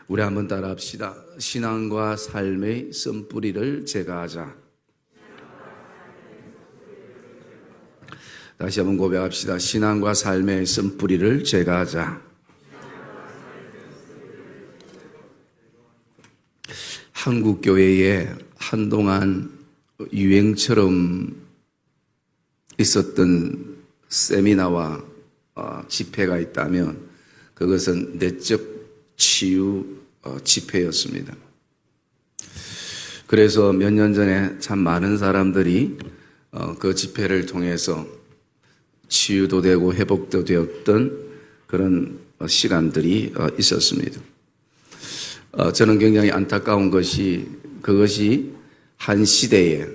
우리 한번 따라합시다. 신앙과 삶의 쓴뿌리를 제거하자. 다시 한번 고백합시다. 신앙과 삶의 쓴뿌리를 제거하자. 한국 교회에 한동안 유행처럼 있었던 세미나와 집회가 있다면 그것은 내적 치유 집회였습니다. 그래서 몇 년 전에 참 많은 사람들이 그 집회를 통해서 치유도 되고 회복도 되었던 그런 시간들이 있었습니다. 저는 굉장히 안타까운 것이 그것이 한 시대에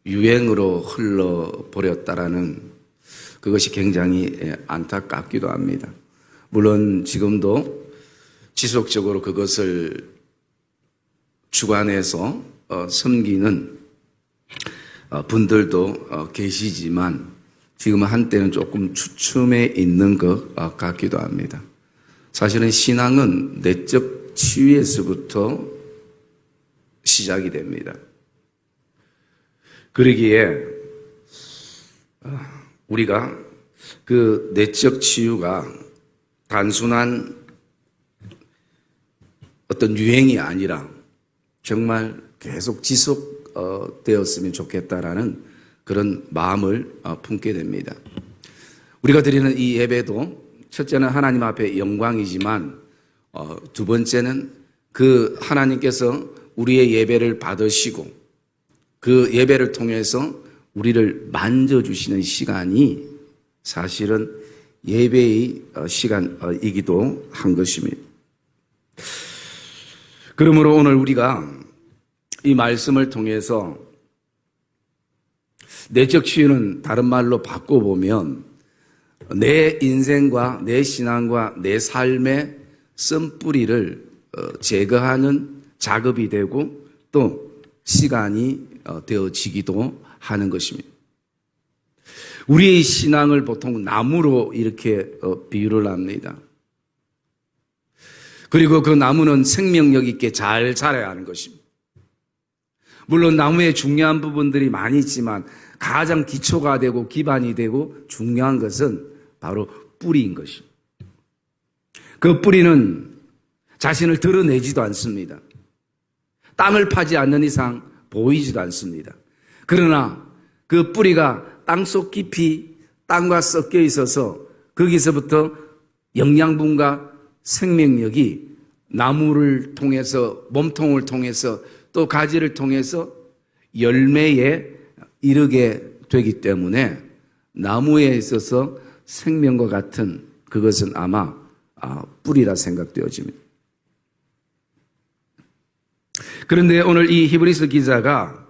유행으로 흘러버렸다라는 그것이 굉장히 안타깝기도 합니다. 물론 지금도 지속적으로 그것을 주관해서 섬기는 분들도 계시지만 지금은 한때는 조금 주춤해 있는 것 같기도 합니다. 사실은 신앙은 내적 치유에서부터 시작이 됩니다. 그러기에 우리가 그 내적 치유가 단순한 어떤 유행이 아니라 정말 계속 지속되었으면 좋겠다라는 그런 마음을 품게 됩니다. 우리가 드리는 이 예배도 첫째는 하나님 앞에 영광이지만 두 번째는 그 하나님께서 우리의 예배를 받으시고 그 예배를 통해서 우리를 만져주시는 시간이 사실은 예배의 시간이기도 한 것입니다. 그러므로 오늘 우리가 이 말씀을 통해서 내적 치유는 다른 말로 바꿔보면 내 인생과 내 신앙과 내 삶의 쓴뿌리를 제거하는 작업이 되고 또 시간이 되어지기도 하는 것입니다. 우리의 신앙을 보통 나무로 이렇게 비유를 합니다. 그리고 그 나무는 생명력 있게 잘 자라야 하는 것입니다. 물론 나무에 중요한 부분들이 많이 있지만 가장 기초가 되고 기반이 되고 중요한 것은 바로 뿌리인 것입니다. 그 뿌리는 자신을 드러내지도 않습니다. 땅을 파지 않는 이상 보이지도 않습니다. 그러나 그 뿌리가 땅속 깊이 땅과 섞여 있어서 거기서부터 영양분과 생명력이 나무를 통해서 몸통을 통해서 또 가지를 통해서 열매에 이르게 되기 때문에 나무에 있어서 생명과 같은 그것은 아마 뿌리라 생각되어집니다. 그런데 오늘 이 히브리서 기자가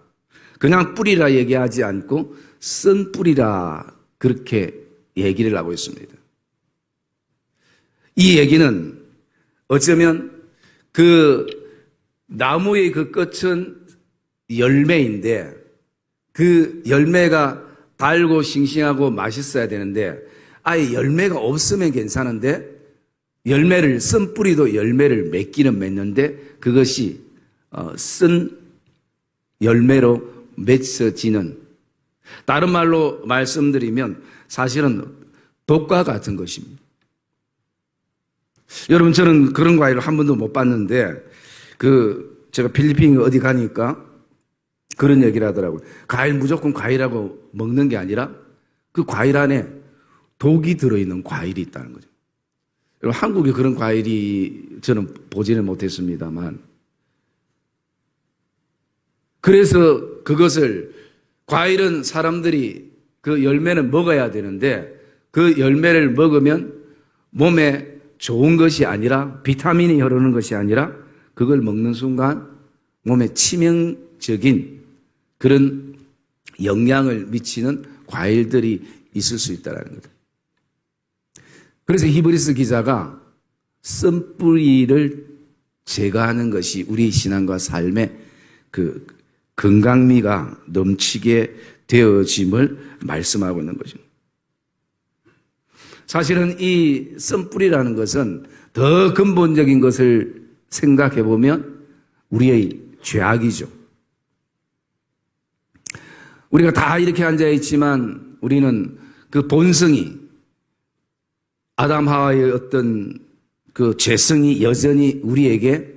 그냥 뿌리라 얘기하지 않고 쓴 뿌리라 그렇게 얘기를 하고 있습니다. 이 얘기는 어쩌면 그 나무의 그 끝은 열매인데 그 열매가 달고 싱싱하고 맛있어야 되는데 아예 열매가 없으면 괜찮은데 열매를 쓴 뿌리도 열매를 맺기는 맺는데 그것이 쓴 열매로 맺어지는, 다른 말로 말씀드리면 사실은 독과 같은 것입니다. 여러분, 저는 그런 과일을 한 번도 못 봤는데 제가 필리핀 어디 가니까 그런 얘기를 하더라고요. 과일 무조건 과일하고 먹는 게 아니라 그 과일 안에 독이 들어있는 과일이 있다는 거죠. 여러분, 한국에 그런 과일이 저는 보지는 못했습니다만, 그래서 그것을, 과일은 사람들이 그 열매는 먹어야 되는데 그 열매를 먹으면 몸에 좋은 것이 아니라, 비타민이 흐르는 것이 아니라 그걸 먹는 순간 몸에 치명적인 그런 영향을 미치는 과일들이 있을 수 있다는 거죠. 그래서 히브리서 기자가 쓴뿌리를 제거하는 것이 우리 신앙과 삶의 그 건강미가 넘치게 되어짐을 말씀하고 있는 거죠. 사실은 이 쓴뿌리라는 것은 더 근본적인 것을 생각해 보면 우리의 죄악이죠. 우리가 다 이렇게 앉아 있지만 우리는 그 본성이 아담 하와의 어떤 그 죄성이 여전히 우리에게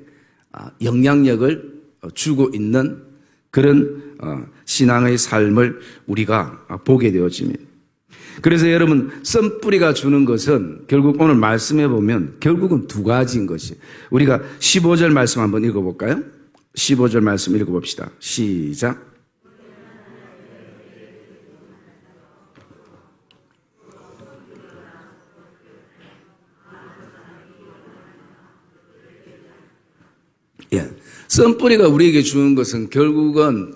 영향력을 주고 있는 그런 신앙의 삶을 우리가 보게 되어집니다. 그래서 여러분, 썬뿌리가 주는 것은 결국 오늘 말씀해 보면 결국은 두 가지인 것이. 우리가 15절 말씀 한번 읽어볼까요? 15절 말씀 읽어봅시다. 시작. 예. 썬뿌리가 우리에게 주는 것은 결국은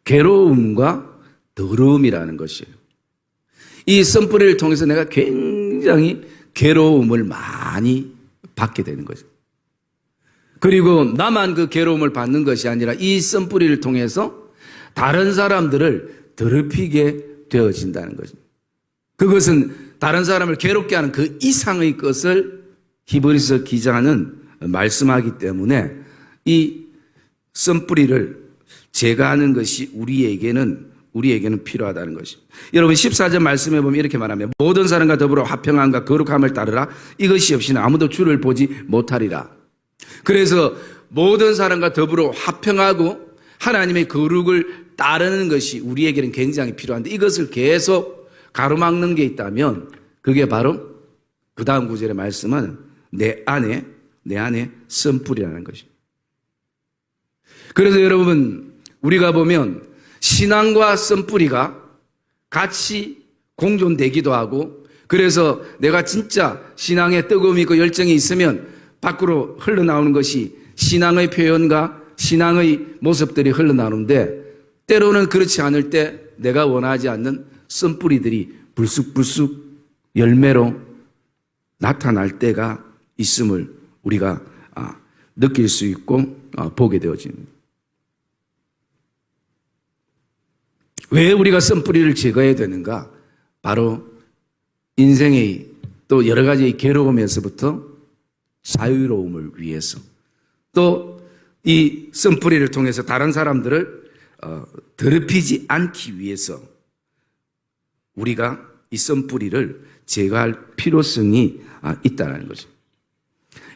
괴로움과 더러움이라는 것이에요. 이 썬뿌리를 통해서 내가 굉장히 괴로움을 많이 받게 되는 거죠. 그리고 나만 그 괴로움을 받는 것이 아니라 이 썬뿌리를 통해서 다른 사람들을 더럽히게 되어진다는 거죠. 그것은 다른 사람을 괴롭게 하는 그 이상의 것을 히브리서 기자는 말씀하기 때문에 이 썬뿌리를 제거하는 것이 우리에게는 필요하다는 것입니다. 여러분 14절 말씀해 보면 이렇게 말하면 모든 사람과 더불어 화평함과 거룩함을 따르라. 이것이 없이는 아무도 주를 보지 못하리라. 그래서 모든 사람과 더불어 화평하고 하나님의 거룩을 따르는 것이 우리에게는 굉장히 필요한데 이것을 계속 가로막는 게 있다면 그게 바로 그 다음 구절의 말씀은 내 안에 썬뿌리라는 것입니다. 그래서 여러분 우리가 보면 신앙과 썬뿌리가 같이 공존되기도 하고 그래서 내가 진짜 신앙에 뜨거움이 있고 열정이 있으면 밖으로 흘러나오는 것이 신앙의 표현과 신앙의 모습들이 흘러나오는데 때로는 그렇지 않을 때 내가 원하지 않는 썬뿌리들이 불쑥불쑥 열매로 나타날 때가 있음을 우리가 느낄 수 있고 보게 되어집니다. 왜 우리가 썬뿌리를 제거해야 되는가? 바로 인생의 또 여러 가지의 괴로움에서부터 자유로움을 위해서 또 이 썬뿌리를 통해서 다른 사람들을 더럽히지 않기 위해서 우리가 이 썬뿌리를 제거할 필요성이 있다는 거죠.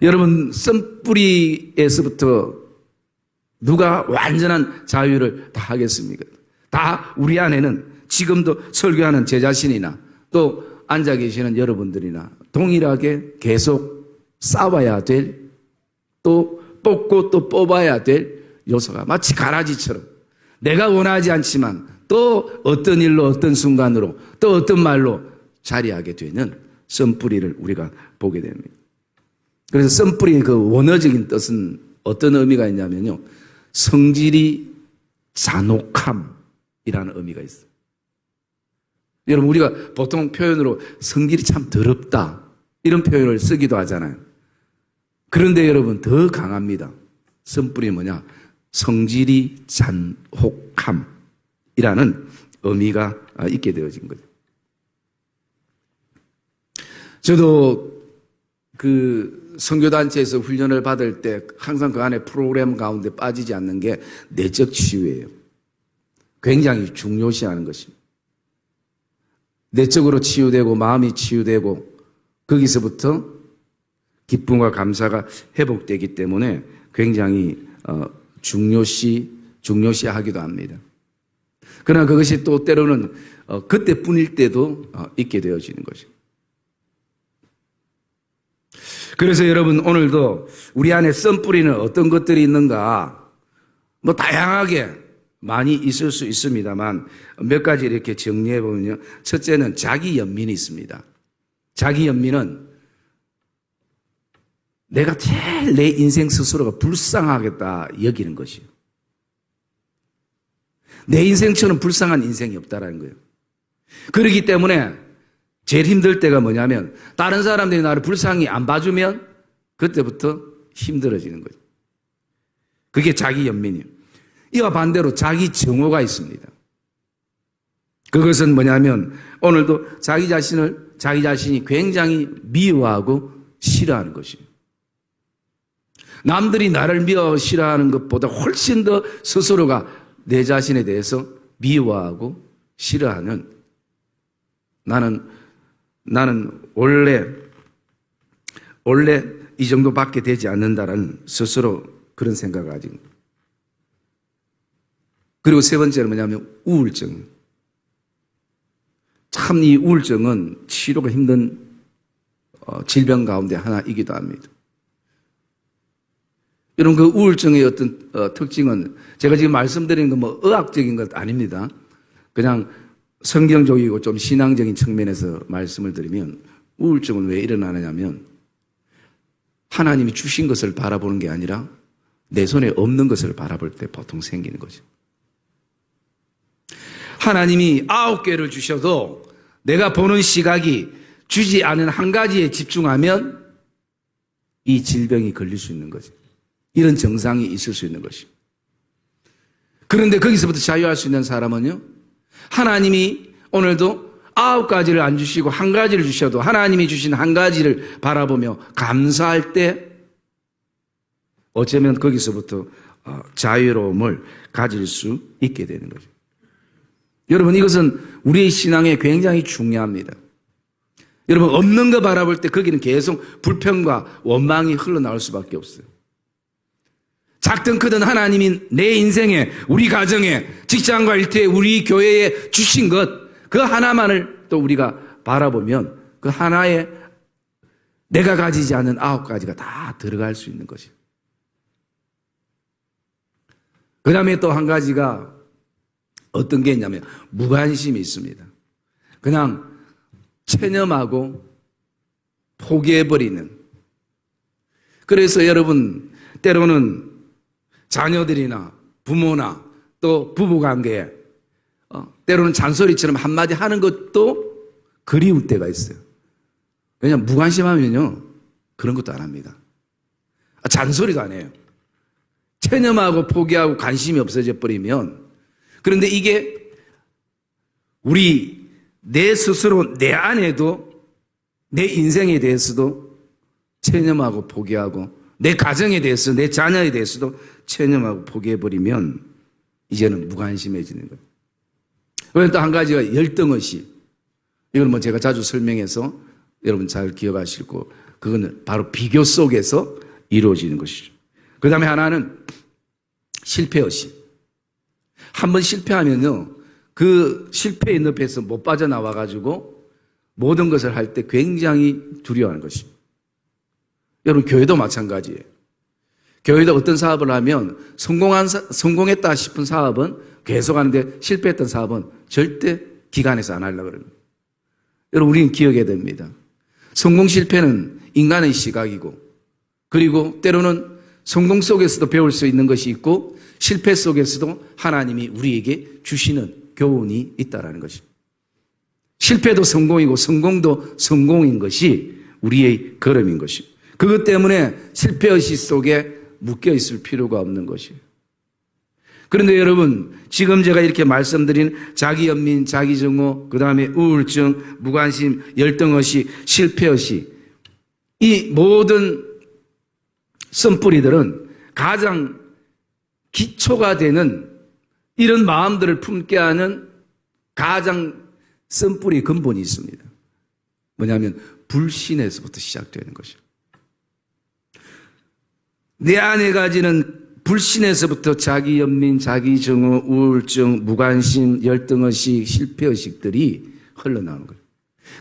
여러분 썬뿌리에서부터 누가 완전한 자유를 다 하겠습니까? 다 우리 안에는 지금도 설교하는 제 자신이나 또 앉아 계시는 여러분들이나 동일하게 계속 싸워야 될 또 뽑고 또 뽑아야 될 요소가 마치 가라지처럼 내가 원하지 않지만 또 어떤 일로 어떤 순간으로 또 어떤 말로 자리하게 되는 썬뿌리를 우리가 보게 됩니다. 그래서 썬뿌리의 그 원어적인 뜻은 어떤 의미가 있냐면요. 성질이 잔혹함이라는 의미가 있어요. 여러분 우리가 보통 표현으로 성질이 참 더럽다 이런 표현을 쓰기도 하잖아요. 그런데 여러분 더 강합니다. 썬뿌리 뭐냐? 성질이 잔혹함이라는 의미가 있게 되어진 거죠. 저도 그 선교단체에서 훈련을 받을 때 항상 그 안에 프로그램 가운데 빠지지 않는 게 내적 치유예요. 굉장히 중요시하는 것입니다. 내적으로 치유되고 마음이 치유되고 거기서부터 기쁨과 감사가 회복되기 때문에 굉장히 중요시하기도 합니다. 그러나 그것이 또 때로는 그때뿐일 때도 있게 되어지는 거죠. 그래서 여러분 오늘도 우리 안에 썬뿌리는 어떤 것들이 있는가 뭐 다양하게 많이 있을 수 있습니다만 몇 가지 이렇게 정리해 보면요. 첫째는 자기 연민이 있습니다. 자기 연민은 내가 제일 내 인생 스스로가 불쌍하겠다 여기는 것이에요. 내 인생처럼 불쌍한 인생이 없다라는 거예요. 그렇기 때문에 제일 힘들 때가 뭐냐면 다른 사람들이 나를 불쌍히 안 봐주면 그때부터 힘들어지는 거죠. 그게 자기 연민이에요. 이와 반대로 자기 정오가 있습니다. 그것은 뭐냐면 오늘도 자기 자신이 굉장히 미워하고 싫어하는 것이에요. 남들이 나를 미워 싫어하는 것보다 훨씬 더 스스로가 내 자신에 대해서 미워하고 싫어하는, 나는 원래 이 정도밖에 되지 않는다라는 스스로 그런 생각을 가지고. 그리고 세 번째는 뭐냐면 우울증. 참 이 우울증은 치료가 힘든 질병 가운데 하나이기도 합니다. 여러분, 그 우울증의 어떤 특징은 제가 지금 말씀드리는 건 뭐 의학적인 것 아닙니다. 그냥 성경적이고 좀 신앙적인 측면에서 말씀을 드리면, 우울증은 왜 일어나느냐면 하나님이 주신 것을 바라보는 게 아니라 내 손에 없는 것을 바라볼 때 보통 생기는 거죠. 하나님이 9개를 주셔도 내가 보는 시각이 주지 않은 한 가지에 집중하면 이 질병이 걸릴 수 있는 거죠. 이런 증상이 있을 수 있는 것이죠. 그런데 거기서부터 자유할 수 있는 사람은요, 하나님이 오늘도 9가지를 안 주시고 한 가지를 주셔도 하나님이 주신 한 가지를 바라보며 감사할 때 어쩌면 거기서부터 자유로움을 가질 수 있게 되는 거죠. 여러분, 이것은 우리의 신앙에 굉장히 중요합니다. 여러분, 없는 거 바라볼 때 거기는 계속 불평과 원망이 흘러나올 수밖에 없어요. 작든 크든 하나님이 내 인생에, 우리 가정에, 직장과 일터에, 우리 교회에 주신 것, 그 하나만을 또 우리가 바라보면 그 하나에 내가 가지지 않은 9가지가 다 들어갈 수 있는 것이에요. 그 다음에 또 한 가지가 어떤 게 있냐면 무관심이 있습니다. 그냥 체념하고 포기해버리는. 그래서 여러분, 때로는 자녀들이나 부모나 또 부부관계에 때로는 잔소리처럼 한마디 하는 것도 그리울 때가 있어요. 왜냐하면 무관심하면요 그런 것도 안 합니다. 잔소리도 안 해요. 체념하고 포기하고 관심이 없어져 버리면. 그런데 이게 내 스스로 내 안에도 내 인생에 대해서도 체념하고 포기하고 내 가정에 대해서 내 자녀에 대해서도 체념하고 포기해버리면 이제는 무관심해지는 거예요. 그런데 또 한 가지가 열등의식. 이건 뭐 제가 자주 설명해서 여러분 잘 기억하실 거고, 그거는 바로 비교 속에서 이루어지는 것이죠. 그 다음에 하나는 실패의식. 한번 실패하면요, 그 실패의 늪에서 못 빠져나와가지고 모든 것을 할 때 굉장히 두려워하는 것입니다. 여러분, 교회도 마찬가지예요. 교회도 어떤 사업을 하면 성공했다 싶은 사업은 계속하는데 실패했던 사업은 절대 기관에서 안 하려고 그럽니다. 여러분, 우리는 기억해야 됩니다. 성공 실패는 인간의 시각이고, 그리고 때로는 성공 속에서도 배울 수 있는 것이 있고 실패 속에서도 하나님이 우리에게 주시는 교훈이 있다는 것입니다. 실패도 성공이고 성공도 성공인 것이 우리의 걸음인 것입니다. 그것 때문에 실패의식 속에 묶여 있을 필요가 없는 것이에요. 그런데 여러분, 지금 제가 이렇게 말씀드린 자기연민, 자기증오, 그 다음에 우울증, 무관심, 열등의식, 실패의식, 이 모든 쓴뿌리들은 가장 기초가 되는 이런 마음들을 품게 하는 가장 쓴뿌리 근본이 있습니다. 뭐냐면 불신에서부터 시작되는 것이죠. 내 안에 가지는 불신에서부터 자기연민, 자기증오, 우울증, 무관심, 열등의식, 실패의식들이 흘러나오는 거예요.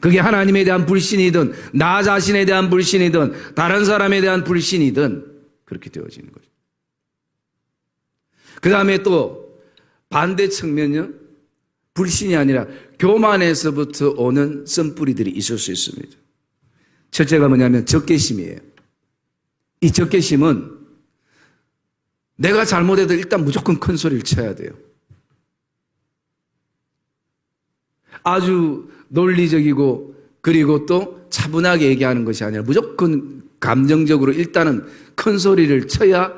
그게 하나님에 대한 불신이든 나 자신에 대한 불신이든 다른 사람에 대한 불신이든 그렇게 되어지는 거죠. 그 다음에 또 반대 측면은 불신이 아니라 교만에서부터 오는 쓴뿌리들이 있을 수 있습니다. 첫째가 뭐냐면 적개심이에요. 이 적개심은 내가 잘못해도 일단 무조건 큰 소리를 쳐야 돼요. 아주 논리적이고 그리고 또 차분하게 얘기하는 것이 아니라 무조건 감정적으로 일단은 큰 소리를 쳐야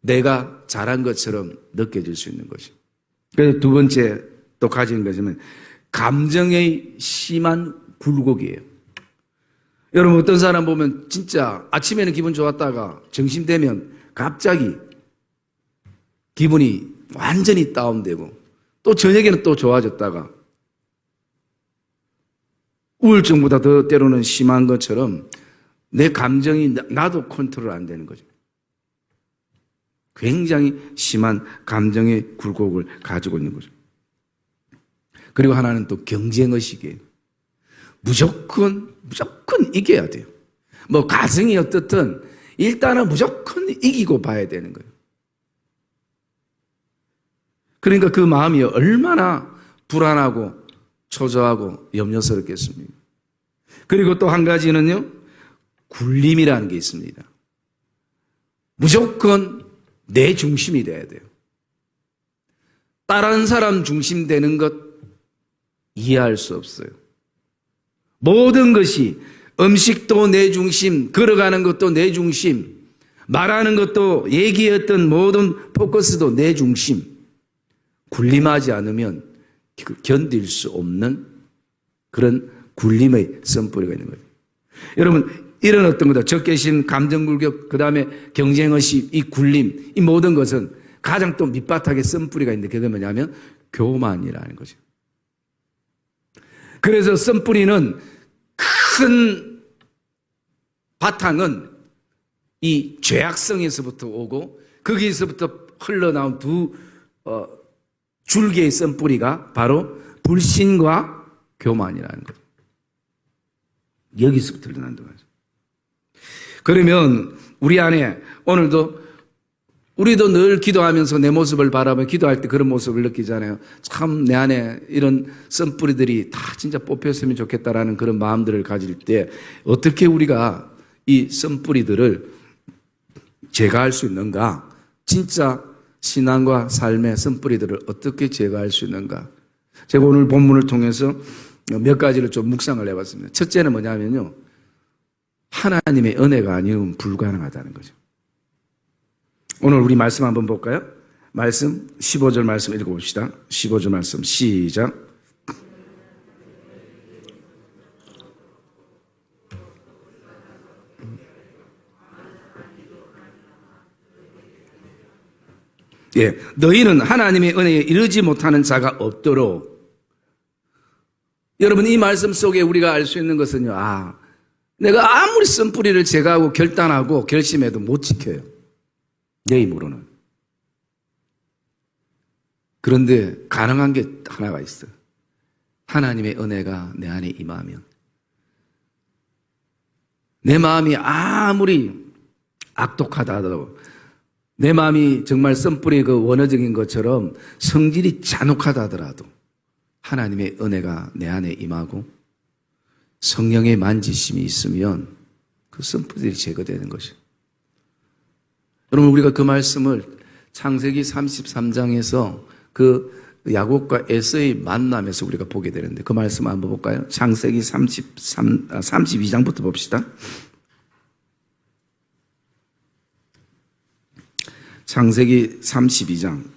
내가 잘한 것처럼 느껴질 수 있는 것이. 그래서 두 번째 또 가진 것은 감정의 심한 굴곡이에요. 여러분 어떤 사람 보면 진짜 아침에는 기분 좋았다가 점심되면 갑자기 기분이 완전히 다운되고 또 저녁에는 또 좋아졌다가 우울증보다 더 때로는 심한 것처럼 내 감정이 나도 컨트롤 안 되는 거죠. 굉장히 심한 감정의 굴곡을 가지고 있는 거죠. 그리고 하나는 또 경쟁의식이에요. 무조건 이겨야 돼요. 뭐 가정이 어떻든 일단은 무조건 이기고 봐야 되는 거예요. 그러니까 그 마음이 얼마나 불안하고 초조하고 염려스럽겠습니까? 그리고 또 한 가지는요, 굴림이라는 게 있습니다. 무조건 내 중심이 돼야 돼요. 다른 사람 중심 되는 것 이해할 수 없어요. 모든 것이 음식도 내 중심, 걸어가는 것도 내 중심, 말하는 것도 얘기했던 모든 포커스도 내 중심. 굴림하지 않으면 견딜 수 없는 그런 굴림의 선뿌리가 있는 거예요. 여러분 이런 어떤 거다. 적개심, 감정굴격, 그 다음에 경쟁의식, 이 굴림, 이 모든 것은 가장 또 밑바닥에 선뿌리가 있는데 그게 뭐냐면 교만이라는 거죠. 그래서 선뿌리는 큰 바탕은 이 죄악성에서부터 오고 거기에서부터 흘러나온 두 줄기의 선뿌리가 바로 불신과 교만이라는 거죠. 여기서부터 흘러난다고 하죠. 그러면 우리 안에 오늘도 우리도 늘 기도하면서 내 모습을 바라보며 기도할 때 그런 모습을 느끼잖아요. 참 내 안에 이런 썬뿌리들이 다 진짜 뽑혔으면 좋겠다라는 그런 마음들을 가질 때 어떻게 우리가 이 썬뿌리들을 제거할 수 있는가? 진짜 신앙과 삶의 썬뿌리들을 어떻게 제거할 수 있는가? 제가 오늘 본문을 통해서 몇 가지를 좀 묵상을 해봤습니다. 첫째는 뭐냐면요. 하나님의 은혜가 아니면 불가능하다는 거죠. 오늘 우리 말씀 한번 볼까요? 말씀 15절 말씀 읽어봅시다. 15절 말씀 시작. 예, 너희는 하나님의 은혜에 이르지 못하는 자가 없도록. 여러분 이 말씀 속에 우리가 알 수 있는 것은요. 내가 아무리 쓴뿌리를 제거하고 결단하고 결심해도 못 지켜요. 내 힘으로는. 그런데 가능한 게 하나가 있어요. 하나님의 은혜가 내 안에 임하면 내 마음이 아무리 악독하다 하더라도 내 마음이 정말 쓴뿌리 그 원어적인 것처럼 성질이 잔혹하다 하더라도 하나님의 은혜가 내 안에 임하고 성령의 만지심이 있으면 그 쓴뿌리들이 제거되는 것이에요. 여러분 우리가 그 말씀을 창세기 33장에서 그 야곱과 에서의 만남에서 우리가 보게 되는데 그 말씀 한번 볼까요? 창세기 32장부터 봅시다. 창세기 32장.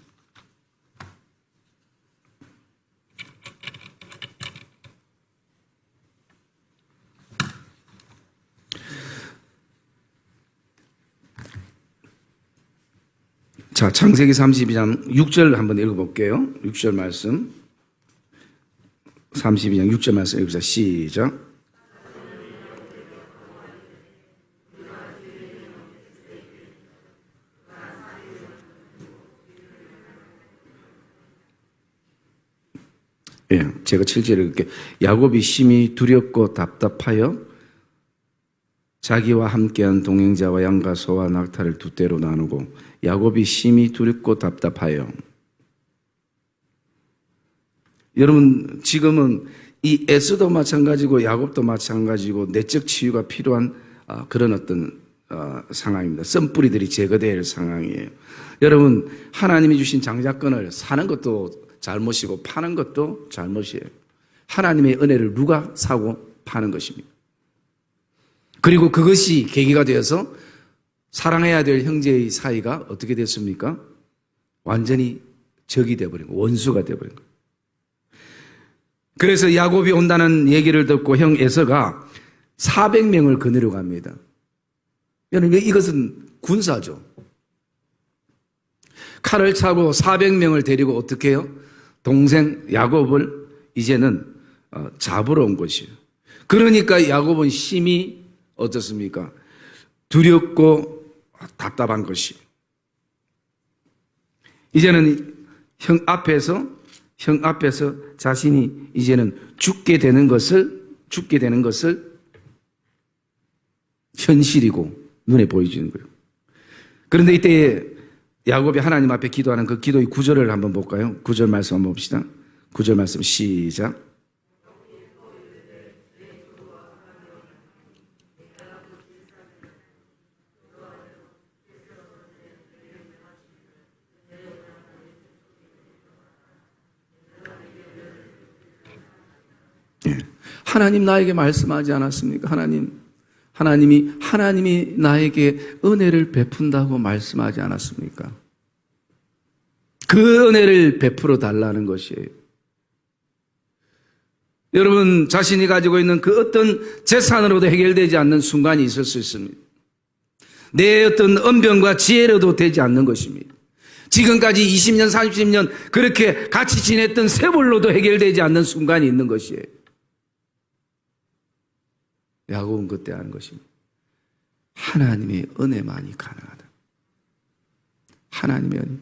자, 창세기 32장 6절 한번 읽어볼게요. 6절 말씀. 32장 6절 말씀 읽어보자. 시작. 예, 제가 7절 읽을게요. 야곱이 심히 두렵고 답답하여 자기와 함께한 동행자와 양과 소와 낙타를 두 떼로 나누고 야곱이 심히 두렵고 답답하여. 여러분 지금은 이 에서도 마찬가지고 야곱도 마찬가지고 내적 치유가 필요한 그런 어떤 상황입니다. 썬뿌리들이 제거될 상황이에요. 여러분 하나님이 주신 장자권을 사는 것도 잘못이고 파는 것도 잘못이에요. 하나님의 은혜를 누가 사고 파는 것입니다. 그리고 그것이 계기가 되어서 사랑해야 될 형제의 사이가 어떻게 됐습니까? 완전히 적이 되어버린 거예요. 원수가 되어버린 거예요. 그래서 야곱이 온다는 얘기를 듣고 형 에서가 400명을 거느려 갑니다. 여러분, 이것은 군사죠. 칼을 차고 400명을 데리고 어떻게 해요? 동생 야곱을 이제는 잡으러 온 것이에요. 그러니까 야곱은 심히 어떻습니까? 두렵고 답답한 것이. 이제는 형 앞에서 자신이 이제는 죽게 되는 것을 현실이고 눈에 보여지는 거예요. 그런데 이때 야곱이 하나님 앞에 기도하는 그 기도의 구절을 한번 볼까요? 9절 말씀 한번 봅시다. 9절 말씀 시작. 하나님 나에게 말씀하지 않았습니까? 하나님이 나에게 은혜를 베푼다고 말씀하지 않았습니까? 그 은혜를 베풀어 달라는 것이에요. 여러분, 자신이 가지고 있는 그 어떤 재산으로도 해결되지 않는 순간이 있을 수 있습니다. 내 어떤 언변과 지혜로도 되지 않는 것입니다. 지금까지 20년, 30년 그렇게 같이 지냈던 세월로도 해결되지 않는 순간이 있는 것이에요. 야곱은 그때 하는 것입니다. 하나님의 은혜만이 가능하다. 하나님의 은혜.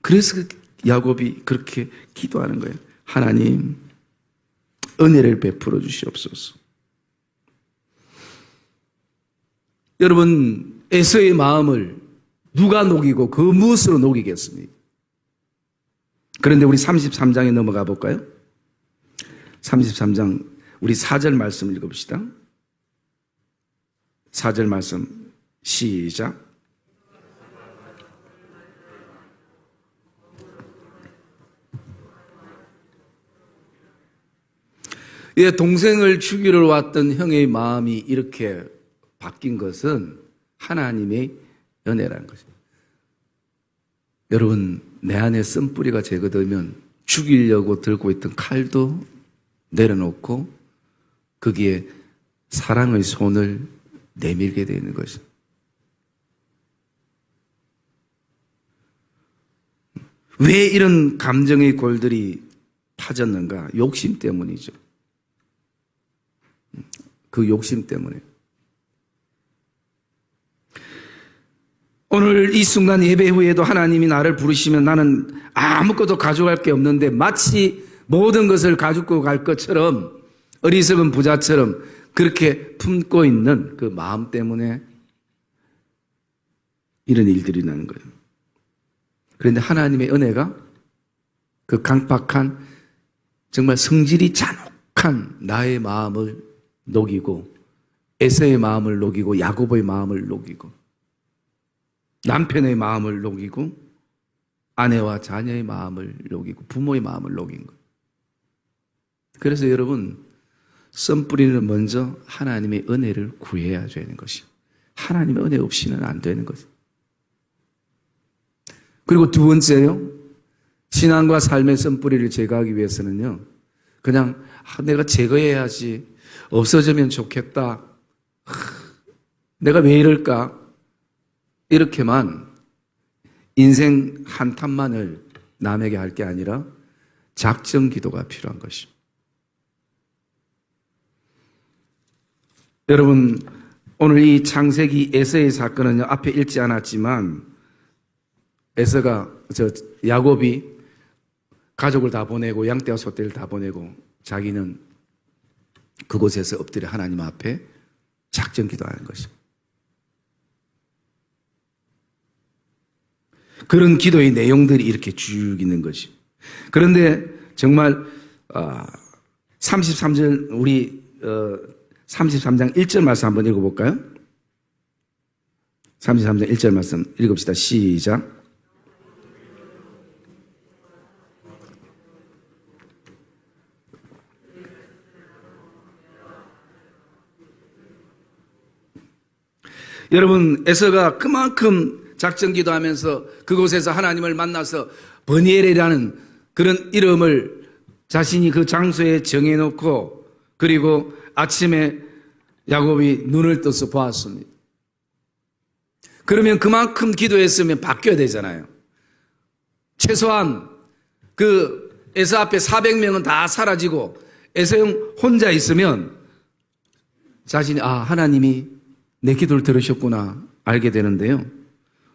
그래서 야곱이 그렇게 기도하는 거예요. 하나님, 은혜를 베풀어 주시옵소서. 여러분, 에서의 마음을 누가 녹이고 그 무엇으로 녹이겠습니까? 그런데 우리 33장에 넘어가 볼까요? 33장 우리 4절 말씀 읽어봅시다. 4절 말씀 시작. 예, 동생을 죽이러 왔던 형의 마음이 이렇게 바뀐 것은 하나님의 은혜라는 것입니다. 여러분, 내 안에 쓴뿌리가 제거되면 죽이려고 들고 있던 칼도 내려놓고 거기에 사랑의 손을 내밀게 되는 것입니다. 왜 이런 감정의 골들이 파졌는가? 욕심 때문이죠. 그 욕심 때문에. 오늘 이 순간 예배 후에도 하나님이 나를 부르시면 나는 아무것도 가져갈 게 없는데 마치 모든 것을 가지고 갈 것처럼 어리석은 부자처럼 그렇게 품고 있는 그 마음 때문에 이런 일들이 나는 거예요. 그런데 하나님의 은혜가 그 강팍한 정말 성질이 잔혹한 나의 마음을 녹이고 에서의 마음을 녹이고 야곱의 마음을 녹이고 남편의 마음을 녹이고 아내와 자녀의 마음을 녹이고 부모의 마음을 녹인 거예요. 그래서 여러분, 썸뿌리는 먼저 하나님의 은혜를 구해야 되는 것이에요. 하나님의 은혜 없이는 안 되는 거죠. 그리고 두 번째요, 신앙과 삶의 썸뿌리를 제거하기 위해서는요, 그냥 내가 제거해야지, 없어지면 좋겠다, 내가 왜 이럴까, 이렇게만 인생 한탄만을 남에게 할 게 아니라 작정 기도가 필요한 것입니다. 여러분, 오늘 이 창세기 에서의 사건은요, 앞에 읽지 않았지만 야곱이 가족을 다 보내고 양떼와 소떼를 다 보내고 자기는 그곳에서 엎드려 하나님 앞에 작정 기도하는 것입니다. 그런 기도의 내용들이 이렇게 쭉 있는 것이. 그런데 정말 33절 우리 33장 1절 말씀 한번 읽어볼까요? 33장 1절 말씀 읽읍시다. 시작. 여러분, 에서가 그만큼 작정 기도하면서 그곳에서 하나님을 만나서 버니엘이라는 그런 이름을 자신이 그 장소에 정해놓고 그리고 아침에 야곱이 눈을 떠서 보았습니다. 그러면 그만큼 기도했으면 바뀌어야 되잖아요. 최소한 그 에서 앞에 400명은 다 사라지고 에서형 혼자 있으면 자신이 하나님이 내 기도를 들으셨구나 알게 되는데요.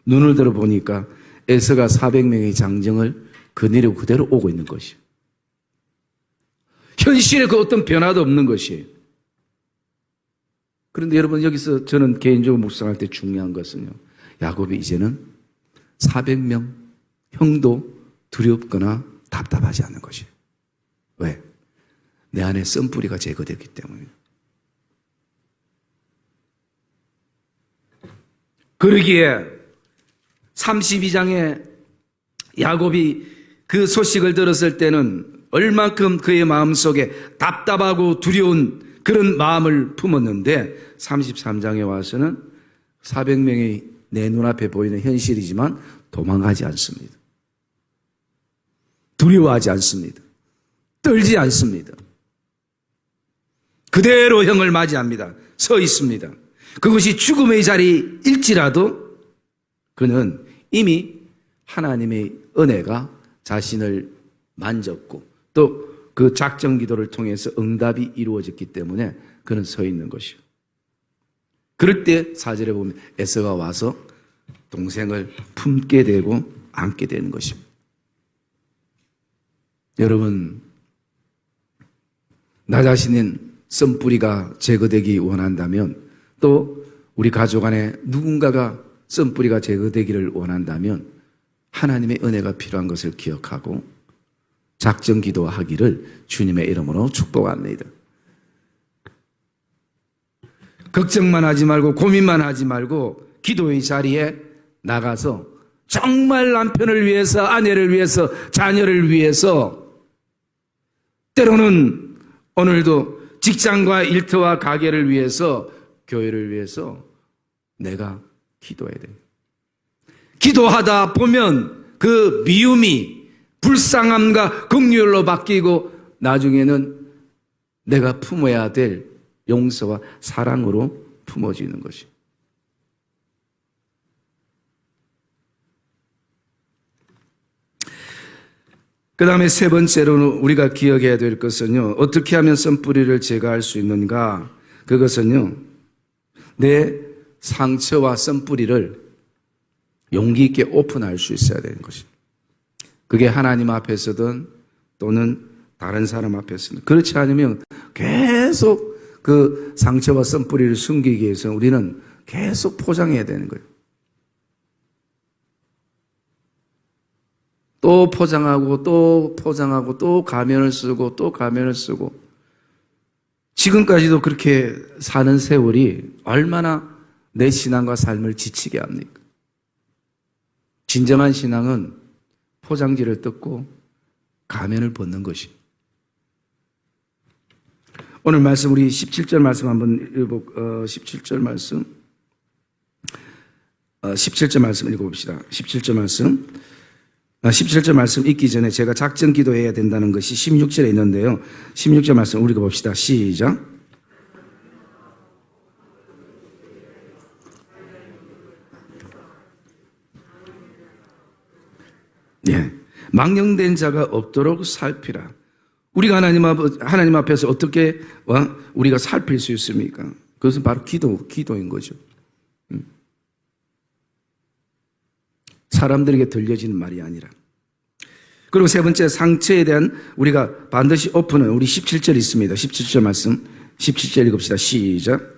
눈을 들어보니까 에서가 400명의 장정을 그대로 오고 있는 것이에요. 현실에 그 어떤 변화도 없는 것이에요. 그런데 여러분 여기서 저는 개인적으로 묵상할 때 중요한 것은요. 야곱이 이제는 400명 형도 두렵거나 답답하지 않는 것이에요. 왜? 내 안에 썬뿌리가 제거됐기 때문이에요. 그러기에 32장에 야곱이 그 소식을 들었을 때는 얼만큼 그의 마음속에 답답하고 두려운 그런 마음을 품었는데 33장에 와서는 400명이 내 눈앞에 보이는 현실이지만 도망가지 않습니다. 두려워하지 않습니다. 떨지 않습니다. 그대로 형을 맞이합니다. 서 있습니다. 그것이 죽음의 자리일지라도 그는 이미 하나님의 은혜가 자신을 만졌고 또 그 작정 기도를 통해서 응답이 이루어졌기 때문에 그는 서 있는 것이요. 그럴 때 4절에 보면 에서가 와서 동생을 품게 되고 안게 되는 것입니다. 여러분, 나 자신은 썬뿌리가 제거되기 원한다면 또 우리 가족 안에 누군가가 썬뿌리가 제거되기를 원한다면 하나님의 은혜가 필요한 것을 기억하고 작정 기도하기를 주님의 이름으로 축복합니다. 걱정만 하지 말고 고민만 하지 말고 기도의 자리에 나가서 정말 남편을 위해서 아내를 위해서 자녀를 위해서 때로는 오늘도 직장과 일터와 가게를 위해서 교회를 위해서 내가 기도해야 돼요. 기도하다 보면 그 미움이 불쌍함과 긍휼로 바뀌고 나중에는 내가 품어야 될 용서와 사랑으로 품어지는 것이. 그 다음에 세 번째로는 우리가 기억해야 될 것은요. 어떻게 하면 썬뿌리를 제거할 수 있는가? 그것은요. 내 상처와 썬뿌리를 용기 있게 오픈할 수 있어야 되는 것입니다. 그게 하나님 앞에서든 또는 다른 사람 앞에서든 그렇지 않으면 계속 그 상처와 썬뿌리를 숨기기 위해서 우리는 계속 포장해야 되는 거예요. 또 포장하고 또 포장하고 또 가면을 쓰고 또 가면을 쓰고 지금까지도 그렇게 사는 세월이 얼마나 내 신앙과 삶을 지치게 합니까? 진정한 신앙은 포장지를 뜯고 가면을 벗는 것이. 오늘 말씀 우리 17절 말씀 한번 읽어볼까요? 17절 말씀 17절 말씀 읽어봅시다. 17절 말씀 17절 말씀 읽기 전에 제가 작정 기도해야 된다는 것이 16절에 있는데요. 16절 말씀 우리 읽어봅시다. 시작. 예. 망령된 자가 없도록 살피라. 우리가 하나님 앞에서 어떻게 우리가 살필 수 있습니까? 그것은 바로 기도인 거죠. 사람들에게 들려지는 말이 아니라. 그리고 세 번째 상처에 대한 우리가 반드시 오픈은 우리 17절 있습니다. 17절 말씀 17절 읽읍시다. 시작.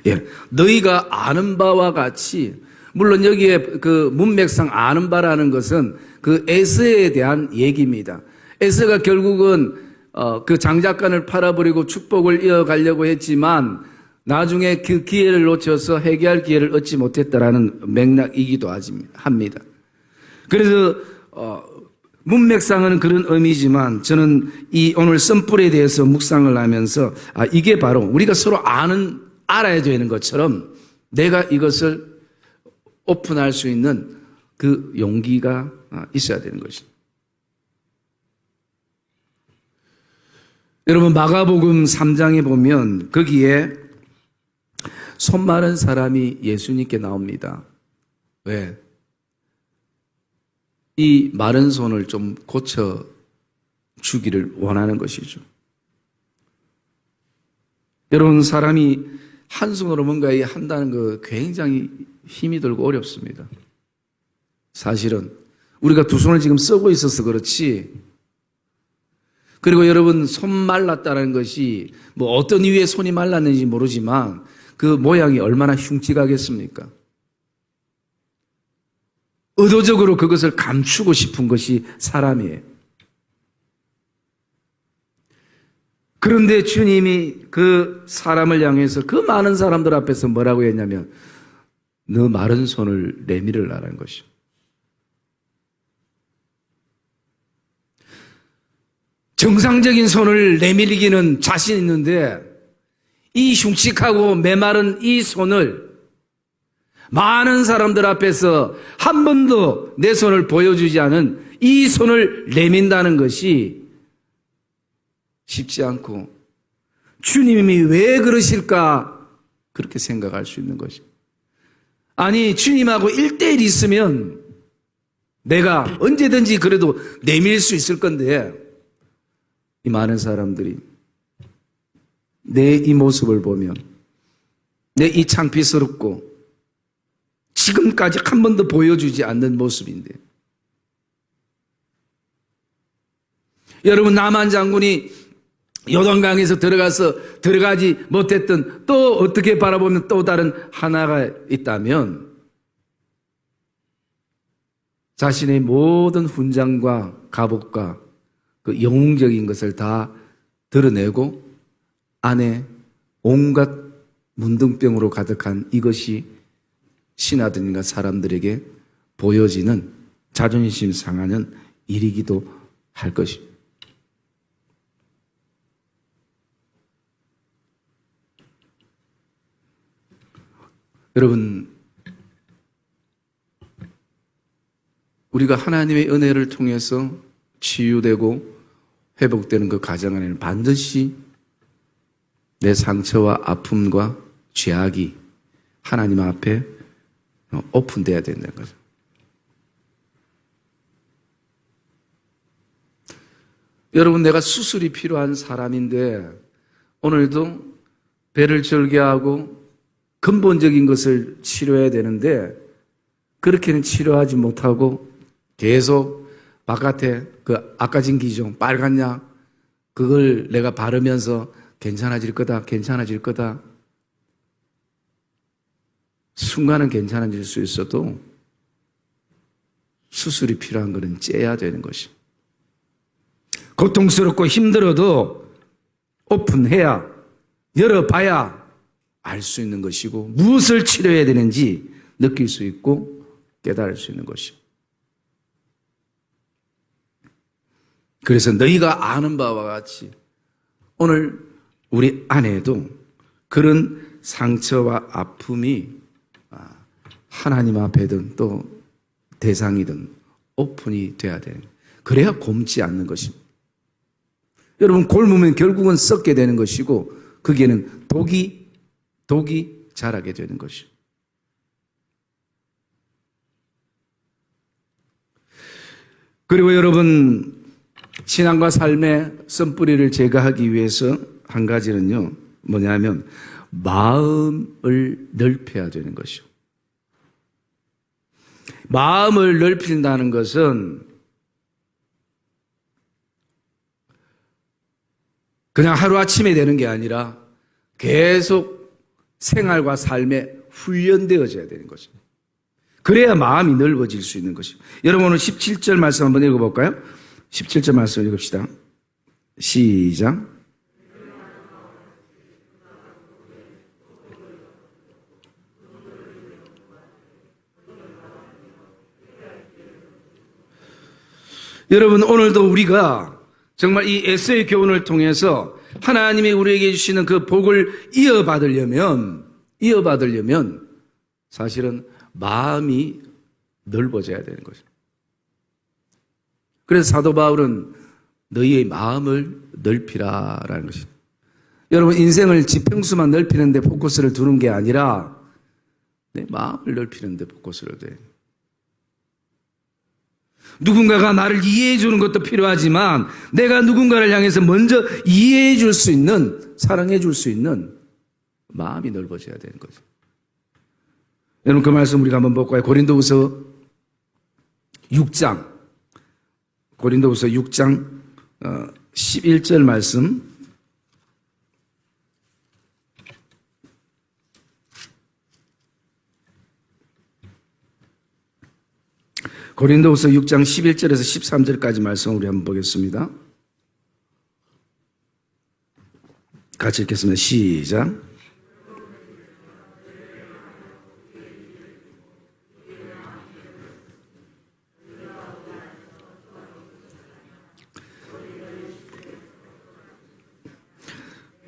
예, 너희가 아는 바와 같이 물론 여기에 그 문맥상 아는 바라는 것은 그 에서에 대한 얘기입니다. 에서가 결국은 그 장작간을 팔아버리고 축복을 이어가려고 했지만 나중에 그 기회를 놓쳐서 회개할 기회를 얻지 못했다라는 맥락이기도 합니다. 그래서 문맥상은 그런 의미지만 저는 이 오늘 썬뿌리에 대해서 묵상을 하면서 이게 바로 우리가 서로 알아야 되는 것처럼 내가 이것을 오픈할 수 있는 그 용기가 있어야 되는 것입니다. 여러분, 마가복음 3장에 보면 거기에 손 마른 사람이 예수님께 나옵니다. 왜? 이 마른 손을 좀 고쳐 주기를 원하는 것이죠. 여러분, 사람이 한 손으로 뭔가 한다는 거 굉장히 힘이 들고 어렵습니다. 사실은 우리가 두 손을 지금 쓰고 있어서 그렇지. 그리고 여러분, 손 말랐다는 것이 뭐 어떤 이유에 손이 말랐는지 모르지만 그 모양이 얼마나 흉측하겠습니까? 의도적으로 그것을 감추고 싶은 것이 사람이에요. 그런데 주님이 그 사람을 향해서 그 많은 사람들 앞에서 뭐라고 했냐면 너 마른 손을 내밀으라는 것이요. 정상적인 손을 내밀기는 자신 있는데 이 흉측하고 메마른 이 손을 많은 사람들 앞에서 한 번도 내 손을 보여주지 않은 이 손을 내민다는 것이 쉽지 않고 주님이 왜 그러실까 그렇게 생각할 수 있는 것입니다. 아니, 주님하고 1대1 있으면 내가 언제든지 그래도 내밀 수 있을 건데 이 많은 사람들이 내 이 모습을 보면 내 이 창피스럽고 지금까지 한 번도 보여주지 않는 모습인데 여러분, 나만 장군이 요단강에서 들어가지 못했던 또 어떻게 바라보면 또 다른 하나가 있다면 자신의 모든 훈장과 갑옷과 그 영웅적인 것을 다 드러내고 안에 온갖 문둥병으로 가득한 이것이 신하들과 사람들에게 보여지는 자존심 상하는 일이기도 할 것입니다. 여러분, 우리가 하나님의 은혜를 통해서 치유되고 회복되는 그 가정 안에는 반드시 내 상처와 아픔과 죄악이 하나님 앞에 오픈돼야 된다는 거죠. 여러분, 내가 수술이 필요한 사람인데 오늘도 배를 절개하고 근본적인 것을 치료해야 되는데 그렇게는 치료하지 못하고 계속 바깥에 그 아까진 기종 빨간 약 그걸 내가 바르면서 괜찮아질 거다 괜찮아질 거다. 순간은 괜찮아질 수 있어도 수술이 필요한 것은 째야 되는 것이. 고통스럽고 힘들어도 오픈해야 열어봐야 알 수 있는 것이고 무엇을 치료해야 되는지 느낄 수 있고 깨달을 수 있는 것이고. 그래서 너희가 아는 바와 같이 오늘 우리 안에도 그런 상처와 아픔이 하나님 앞에든 또 대상이든 오픈이 돼야 돼요. 그래야 곪지 않는 것입니다. 여러분, 곪으면 결국은 썩게 되는 것이고 거기에는 독이 자라게 되는 것이죠. 그리고 여러분, 신앙과 삶의 썬뿌리를 제거하기 위해서 한 가지는요, 뭐냐면 마음을 넓혀야 되는 것이죠. 마음을 넓힌다는 것은 그냥 하루아침에 되는 게 아니라 계속 생활과 삶에 훈련되어져야 되는 거죠. 그래야 마음이 넓어질 수 있는 것이죠. 여러분, 오늘 17절 말씀 한번 읽어볼까요? 17절 말씀 읽읍시다. 시작. 여러분, 오늘도 우리가 정말 이 에세이 교훈을 통해서 하나님이 우리에게 주시는 그 복을 이어받으려면 사실은 마음이 넓어져야 되는 거죠. 그래서 사도 바울은 너희의 마음을 넓히라라는 것입니다. 여러분, 인생을 지평수만 넓히는 데 포커스를 두는 게 아니라 내 마음을 넓히는 데 포커스를 둬야 돼요. 누군가가 나를 이해해 주는 것도 필요하지만 내가 누군가를 향해서 먼저 이해해 줄 수 있는, 사랑해 줄 수 있는 마음이 넓어져야 되는 거죠. 여러분, 그 말씀 우리가 한번 볼까요? 고린도후서 6장 11절 말씀. 고린도후서 6장 11절에서 13절까지 말씀 우리 한번 보겠습니다. 같이 읽겠습니다. 시작.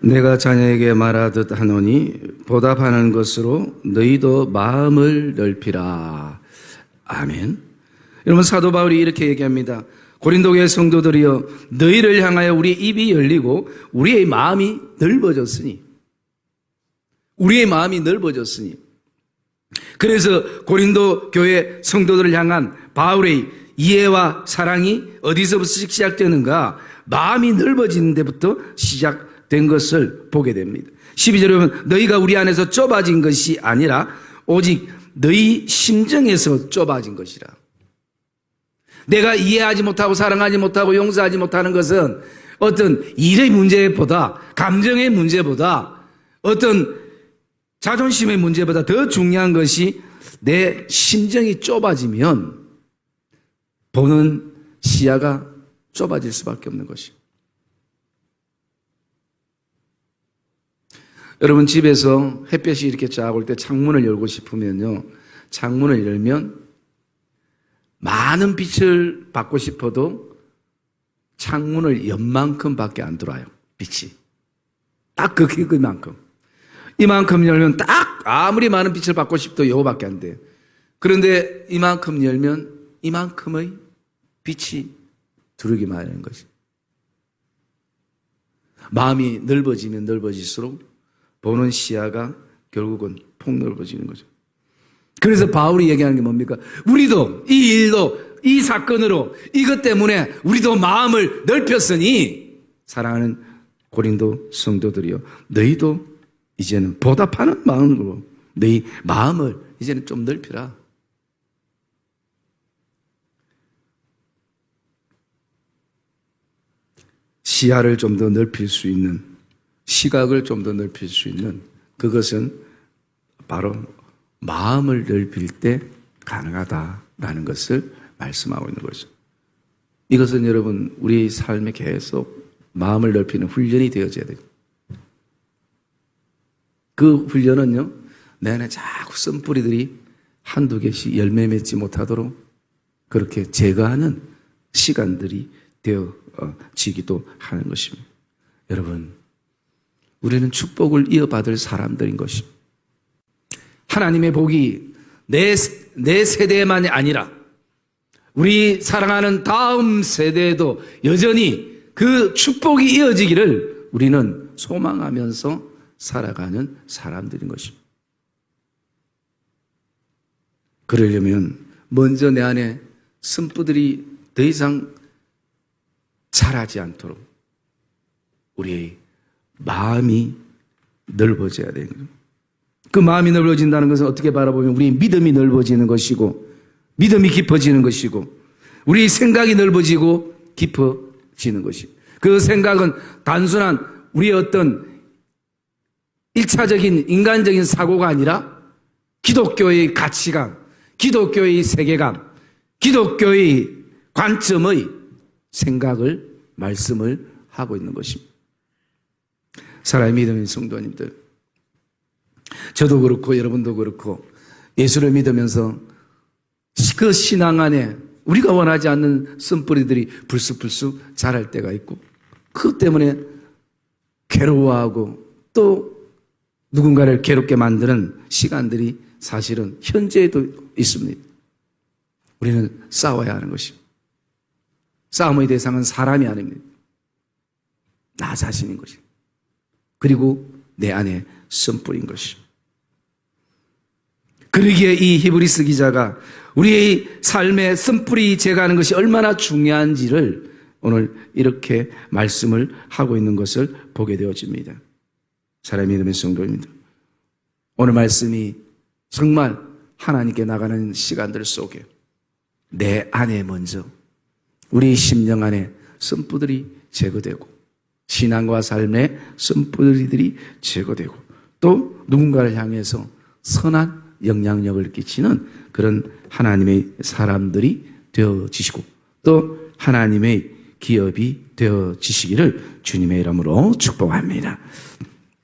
내가 자녀에게 말하듯 하노니 보답하는 것으로 너희도 마음을 넓히라. 아멘. 여러분, 사도 바울이 이렇게 얘기합니다. 고린도교의 성도들이여, 너희를 향하여 우리 입이 열리고 우리의 마음이 넓어졌으니, 그래서 고린도 교회 성도들을 향한 바울의 이해와 사랑이 어디서부터 시작되는가? 마음이 넓어지는 데부터 시작된 것을 보게 됩니다. 12절에 보면 너희가 우리 안에서 좁아진 것이 아니라 오직 너희 심정에서 좁아진 것이라. 내가 이해하지 못하고 사랑하지 못하고 용서하지 못하는 것은 어떤 일의 문제보다, 감정의 문제보다, 어떤 자존심의 문제보다 더 중요한 것이 내 심정이 좁아지면 보는 시야가 좁아질 수밖에 없는 것이에요. 여러분, 집에서 햇볕이 이렇게 쫙 올 때 창문을 열고 싶으면요, 창문을 열면 많은 빛을 받고 싶어도 창문을 연 만큼밖에 안 들어와요. 빛이. 딱 그만큼. 이만큼 열면 딱 아무리 많은 빛을 받고 싶어도 요거밖에 안 돼요. 그런데 이만큼 열면 이만큼의 빛이 들어오기만 하는 것이. 마음이 넓어지면 넓어질수록 보는 시야가 결국은 폭넓어지는 거죠. 그래서 바울이 얘기하는 게 뭡니까? 우리도 이 일로, 이 사건으로, 이것 때문에 우리도 마음을 넓혔으니, 사랑하는 고린도 성도들이여, 너희도 이제는 보답하는 마음으로 너희 마음을 이제는 좀 넓히라. 시야를 좀 더 넓힐 수 있는, 시각을 좀 더 넓힐 수 있는, 그것은 바로 마음을 넓힐 때 가능하다라는 것을 말씀하고 있는 거죠. 이것은 여러분, 우리 삶에 계속 마음을 넓히는 훈련이 되어져야 돼요. 그 훈련은요, 내 안에 자꾸 쓴뿌리들이 한두 개씩 열매 맺지 못하도록 그렇게 제거하는 시간들이 되어지기도 하는 것입니다. 여러분, 우리는 축복을 이어받을 사람들인 것입니다. 하나님의 복이 내 세대만이 아니라 우리 사랑하는 다음 세대에도 여전히 그 축복이 이어지기를 우리는 소망하면서 살아가는 사람들인 것입니다. 그러려면 먼저 내 안에 쓴뿌들이 더 이상 자라지 않도록 우리의 마음이 넓어져야 되는 거예요. 그 마음이 넓어진다는 것은 어떻게 바라보면 우리 믿음이 넓어지는 것이고, 믿음이 깊어지는 것이고, 우리 생각이 넓어지고 깊어지는 것이고, 그 생각은 단순한 우리의 어떤 1차적인 인간적인 사고가 아니라 기독교의 가치관, 기독교의 세계관, 기독교의 관점의 생각을, 말씀을 하고 있는 것입니다. 사랑의 믿음의 성도님들, 저도 그렇고 여러분도 그렇고 예수를 믿으면서 그 신앙 안에 우리가 원하지 않는 쓴뿌리들이 불쑥불쑥 자랄 때가 있고, 그것 때문에 괴로워하고 또 누군가를 괴롭게 만드는 시간들이 사실은 현재에도 있습니다. 우리는 싸워야 하는 것입니다. 싸움의 대상은 사람이 아닙니다. 나 자신인 것입니다. 그리고 내 안에 선뿌린 것입니다. 그러기에 이 히브리서 기자가 우리의 삶의 선뿌리 제거하는 것이 얼마나 중요한지를 오늘 이렇게 말씀을 하고 있는 것을 보게 되어집니다. 사랑하는 믿음의 성도입니다. 오늘 말씀이 정말 하나님께 나가는 시간들 속에 내 안에 먼저 우리 심령 안에 선뿌들이 제거되고 신앙과 삶의 선뿌들이 제거되고 또 누군가를 향해서 선한 영향력을 끼치는 그런 하나님의 사람들이 되어지시고 또 하나님의 기업이 되어지시기를 주님의 이름으로 축복합니다.